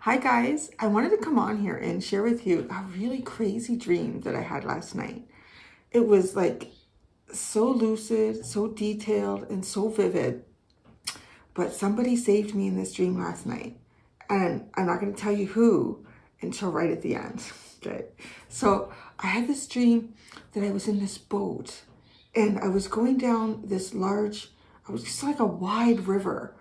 Hi guys, I wanted to come on here and share with you a really crazy dream that I had last night. It was like so lucid, so detailed, and so vivid. But somebody saved me in this dream last night. And I'm not going to tell you who until right at the end. Okay. So I had this dream that I was in this boat and I was going down this I was just like a wide river.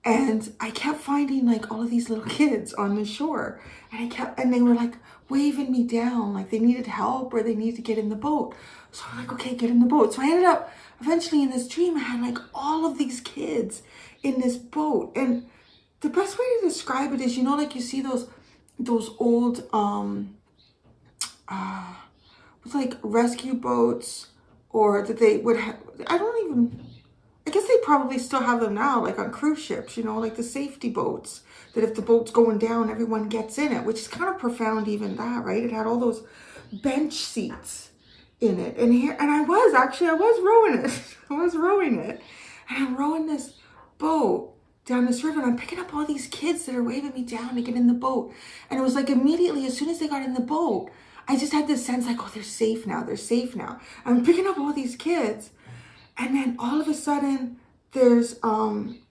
And I kept finding like all of these little kids on the shore. And they were like waving me down, like they needed help or they needed to get in the boat. So I'm like, okay, get in the boat. So I ended up eventually in this dream, I had like all of these kids in this boat. And the best way to describe it is, like you see those old, with like rescue boats or that they would have, I guess they probably still have them now, like on cruise ships, like the safety boats, that if the boat's going down, everyone gets in it, which is kind of profound, even that, right? It had all those bench seats in it. And I was rowing it. I was rowing it. And I'm rowing this boat down this river and I'm picking up all these kids that are waving me down to get in the boat. And it was like immediately, as soon as they got in the boat, I just had this sense like, oh, they're safe now. They're safe now. I'm picking up all these kids. And then all of a sudden there's, I'm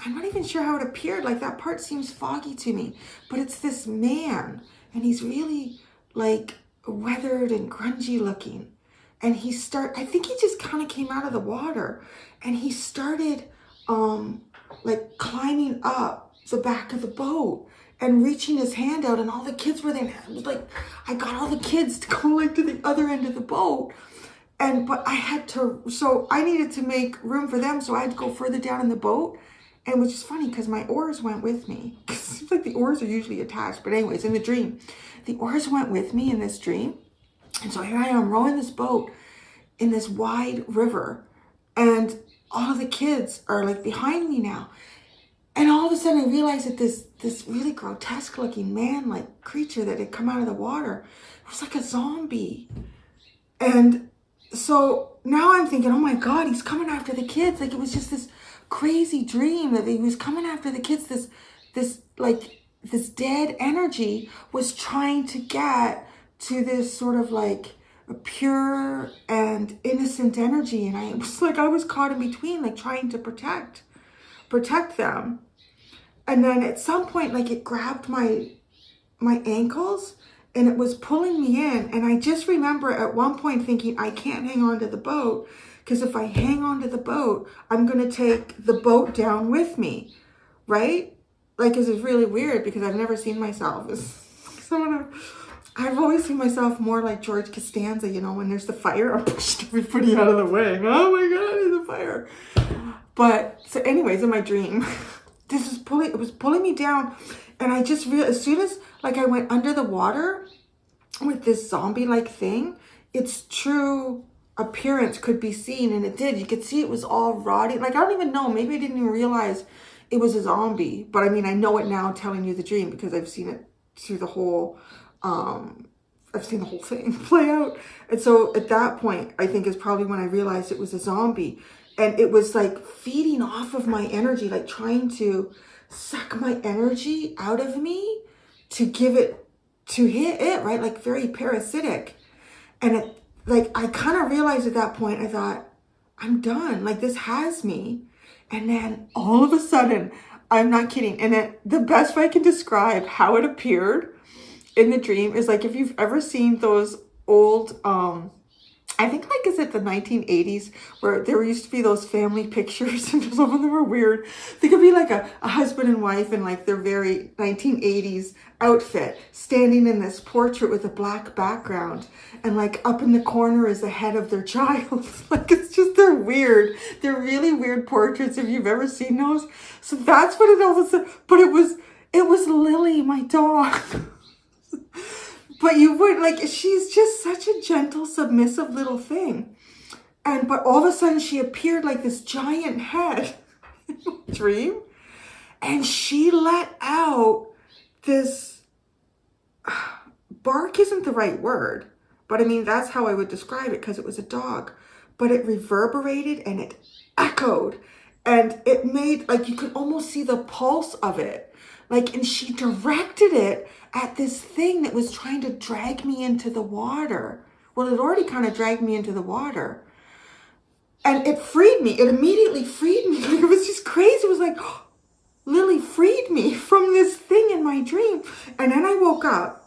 not even sure how it appeared. Like that part seems foggy to me, but it's this man and he's really like weathered and grungy looking. And I think he just kind of came out of the water and he started, like climbing up the back of the boat and reaching his hand out and all the kids were there. It was like, I got all the kids to go like to the other end of the boat. But I needed to make room for them. So I had to go further down in the boat. And which is funny because my oars went with me. It seems like the oars are usually attached. But anyways, in the dream, the oars went with me in this dream. And so here I am rowing this boat in this wide river. And all of the kids are like behind me now. And all of a sudden I realized that this really grotesque looking man-like creature that had come out of the water was like a zombie. And so now I'm thinking, oh my God, he's coming after the kids. Like it was just this crazy dream that he was coming after the kids. This dead energy was trying to get to this sort of like a pure and innocent energy. And I was caught in between, like trying to protect them. And then at some point, like it grabbed my ankles and it was pulling me in. And I just remember at one point thinking, I can't hang on to the boat because if I hang on to the boat, I'm going to take the boat down with me, right? Like, this is really weird because I've never seen myself as someone. I've always seen myself more like George Costanza, when there's the fire, I pushed everybody out of the way. Oh my God, there's a fire. But so anyways, in my dream, it was pulling me down. And I just realized as soon as like I went under the water with this zombie-like thing, its true appearance could be seen. And it did. You could see it was all rotting. Like, I don't even know. Maybe I didn't even realize it was a zombie. But I mean, I know it now telling you the dream because I've seen it through the whole, I've seen the whole thing play out. And so at that point, I think is probably when I realized it was a zombie. And it was like feeding off of my energy, like trying to suck my energy out of me to give it to hit it, right? Like very parasitic. And I kind of realized at that point, I thought, I'm done. Like this has me. And then all of a sudden, I'm not kidding. And then the best way I can describe how it appeared in the dream is like, if you've ever seen those old, I think like, is it the 1980s where there used to be those family pictures and some of them were weird. They could be like a husband and wife in like their very 1980s outfit standing in this portrait with a black background and like up in the corner is the head of their child. Like they're weird. They're really weird portraits if you've ever seen those. So that's what it all was. But it was Lily, my dog. But you would like, she's just such a gentle, submissive little thing. But all of a sudden she appeared like this giant head in my dream. And she let out this, bark isn't the right word, but I mean, that's how I would describe it because it was a dog. But it reverberated and it echoed and it made like, you could almost see the pulse of it. Like, and she directed it at this thing that was trying to drag me into the water. Well, it already kind of dragged me into the water. And it freed me. It immediately freed me. Like, it was just crazy. It was like, oh, Lily freed me from this thing in my dream. And then I woke up.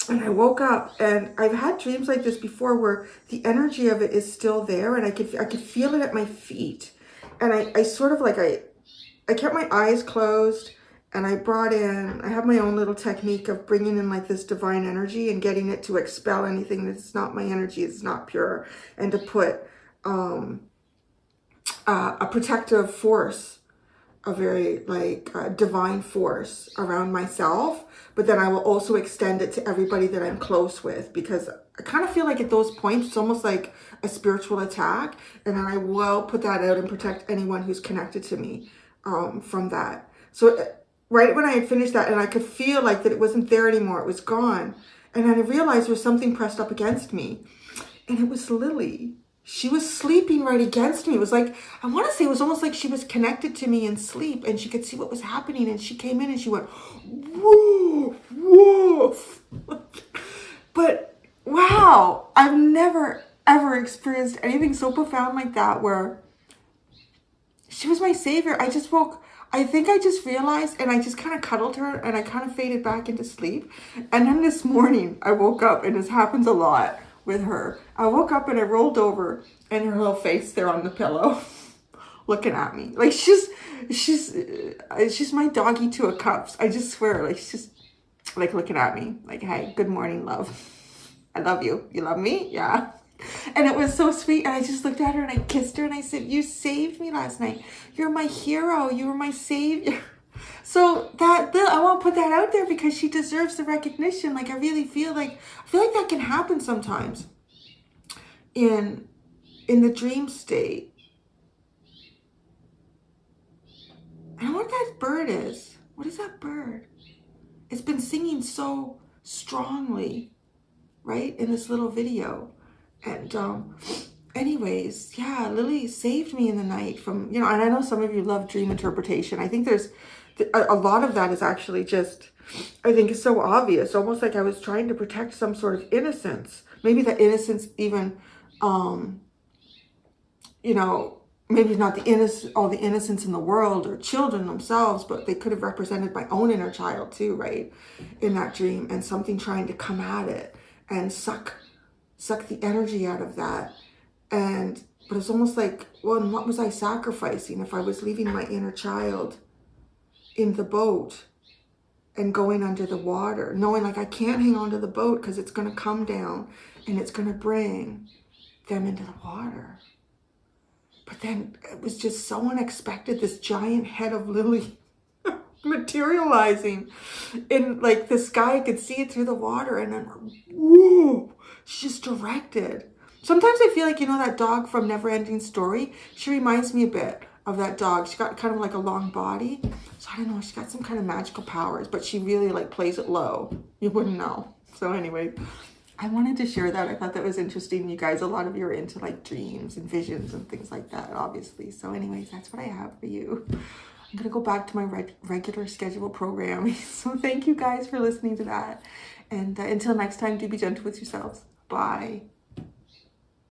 And I woke up, and I've had dreams like this before where the energy of it is still there, and I could feel it at my feet. And I sort of like, I kept my eyes closed, and I have my own little technique of bringing in like this divine energy and getting it to expel anything that's not my energy, it's not pure, and to put a protective force, a very like divine force around myself. But then I will also extend it to everybody that I'm close with, because I kind of feel like at those points, it's almost like a spiritual attack. And then I will put that out and protect anyone who's connected to me from that. So right when I had finished that, and I could feel like that it wasn't there anymore, it was gone. And then I realized there was something pressed up against me. And it was Lily. She was sleeping right against me. It was like, I want to say it was almost like she was connected to me in sleep, and she could see what was happening. And she came in and she went, woof, woof. But wow, I've never, ever experienced anything so profound like that, where she was my savior. I just woke, I think I just realized, and I just kind of cuddled her, and I kind of faded back into sleep. And then this morning I woke up, and this happens a lot with her. I woke up and I rolled over, and her little face there on the pillow looking at me. Like she's my doggy to a cups. I just swear, like she's just like looking at me like, hey, good morning, love. I love you. You love me? Yeah. And it was so sweet. And I just looked at her and I kissed her and I said, you saved me last night. You're my hero. You were my savior. So I want to put that out there because she deserves the recognition. Like I feel like that can happen sometimes in the dream state. I don't know what that bird is. What is that bird? It's been singing so strongly, right, in this little video. And anyways, yeah, Lily saved me in the night from, and I know some of you love dream interpretation. I think there's a lot of that is actually just, I think is so obvious, almost like I was trying to protect some sort of innocence. Maybe that innocence even, maybe not all the innocence in the world or children themselves, but they could have represented my own inner child too, right? In that dream, and something trying to come at it and suck the energy out of that. But it's almost like, well, what was I sacrificing if I was leaving my inner child in the boat and going under the water, knowing like I can't hang on to the boat because it's going to come down and it's going to bring them into the water. But then it was just so unexpected, this giant head of Lily materializing in like the sky. I could see it through the water, and then whoa, she's just directed. Sometimes I feel like, that dog from Neverending Story, she reminds me a bit of that dog. She got kind of like a long body. So I don't know, she's got some kind of magical powers, but she really like plays it low. You wouldn't know. So anyway, I wanted to share that. I thought that was interesting. You guys, a lot of you are into like dreams and visions and things like that, obviously. So anyways, that's what I have for you. I'm going to go back to my regular schedule programming. So thank you guys for listening to that. And until next time, do be gentle with yourselves. Bye.